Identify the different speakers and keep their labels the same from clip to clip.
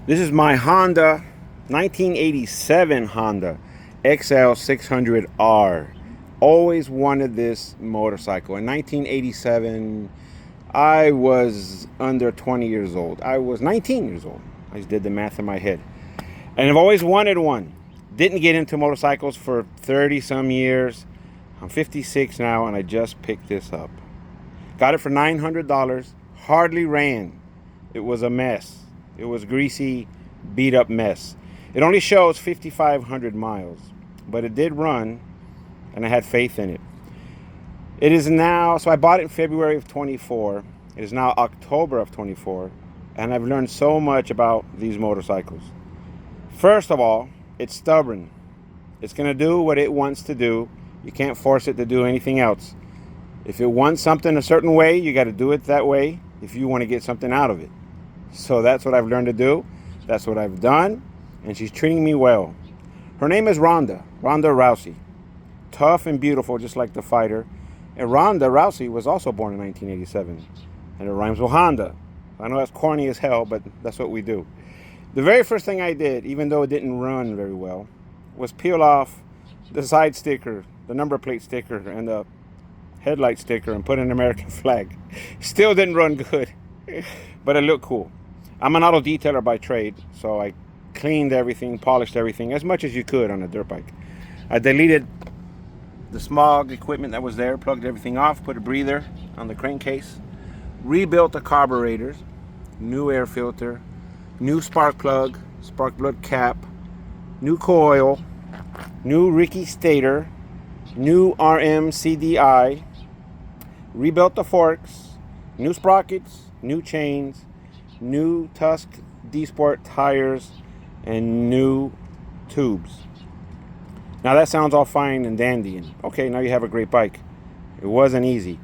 Speaker 1: This is my Honda 1987 Honda XL600R. Always wanted this motorcycle. In 1987, I was under 20 years old. I was 19 years old. I just did the math in my head. And I've always wanted one. Didn't get into motorcycles for 30 some years. I'm 56 now and I just picked this up. Got it for $900. Hardly ran. It was a mess. It was greasy, beat up mess. It only shows 5,500 miles, but it did run and I had faith in it. It is now, so I bought it in February of 24. It is now October of 24, and I've learned so much about these motorcycles. First of all, it's stubborn. It's going to do what it wants to do. You can't force it to do anything else. If it wants something a certain way, you got to do it that way if you want to get something out of it. So that's what I've learned to do. That's what I've done, and she's treating me well. Her name is Ronda Rousey. Tough and beautiful, just like the fighter. And Ronda Rousey was also born in 1987, and it rhymes with Honda. I know that's corny as hell, but that's what we do. The very first thing I did, even though it didn't run very well, was peel off the side sticker, the number plate sticker, and the headlight sticker, and put an American flag. Still didn't run good, but it looked cool. I'm an auto detailer by trade, so I cleaned everything, polished everything as much as you could on a dirt bike. I deleted the smog equipment that was there, plugged everything off, put a breather on the crankcase, rebuilt the carburetors, new air filter, new spark plug cap, new coil, new Ricky stator, new RM CDI, rebuilt the forks, new sprockets, new chains, new Tusk D-Sport tires, and new tubes. Now that sounds all fine and dandy, and okay, now you have a great bike. It wasn't easy.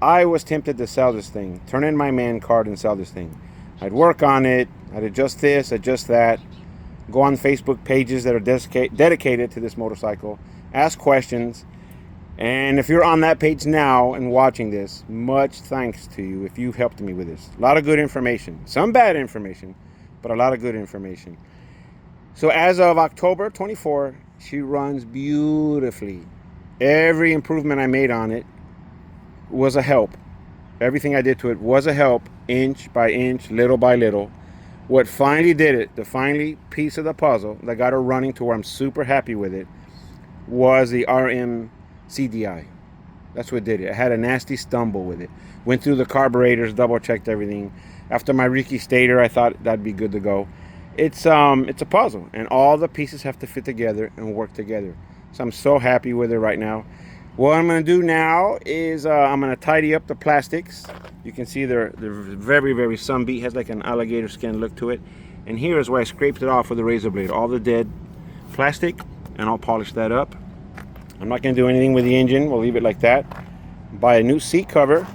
Speaker 1: I was tempted to sell this thing, turn in my man card and sell this thing. I'd work on it, I'd adjust this, adjust that, go on Facebook pages that are dedicated to this motorcycle, ask questions, and if you're on that page now and watching this, much thanks to you if you've helped me with this. A lot of good information, some bad information, but a lot of good information. So as of October 24, she runs beautifully. Every improvement I made on it was a help. Everything I did to it was a help, inch by inch, little by little. What finally did it, the finally piece of the puzzle that got her running to where I'm super happy with it, was the RM CDI. That's what did it. I had a nasty stumble with it. Went through the carburetors, double checked everything. After my Ricky stator, I thought that'd be good to go. It's a puzzle, and all the pieces have to fit together and work together. So I'm so happy with it right now. What I'm going to do now is I'm going to tidy up the plastics. You can see they're very, very sun-beat. Has like an alligator skin look to it. And here is where I scraped it off with a razor blade. All the dead plastic, and I'll polish that up. I'm not going to do anything with the engine. We'll leave it like that. Buy a new seat cover.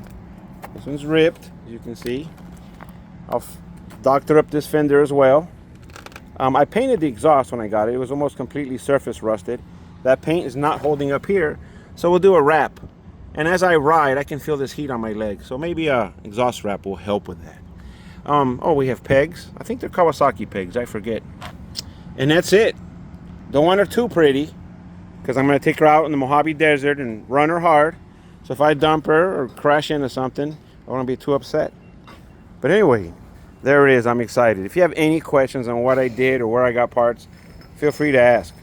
Speaker 1: This one's ripped, as you can see. I'll doctor up this fender as well. I painted the exhaust when I got it. It was almost completely surface rusted. That paint is not holding up here, so we'll do a wrap. And as I ride, I can feel this heat on my leg, so maybe a exhaust wrap will help with that. Oh, we have pegs. I think they're Kawasaki pegs, I forget. And that's it. Don't want her too pretty, because I'm going to take her out in the Mojave Desert and run her hard. So if I dump her or crash into something, I won't be too upset. But anyway, there it is. I'm excited. If you have any questions on what I did or where I got parts, feel free to ask.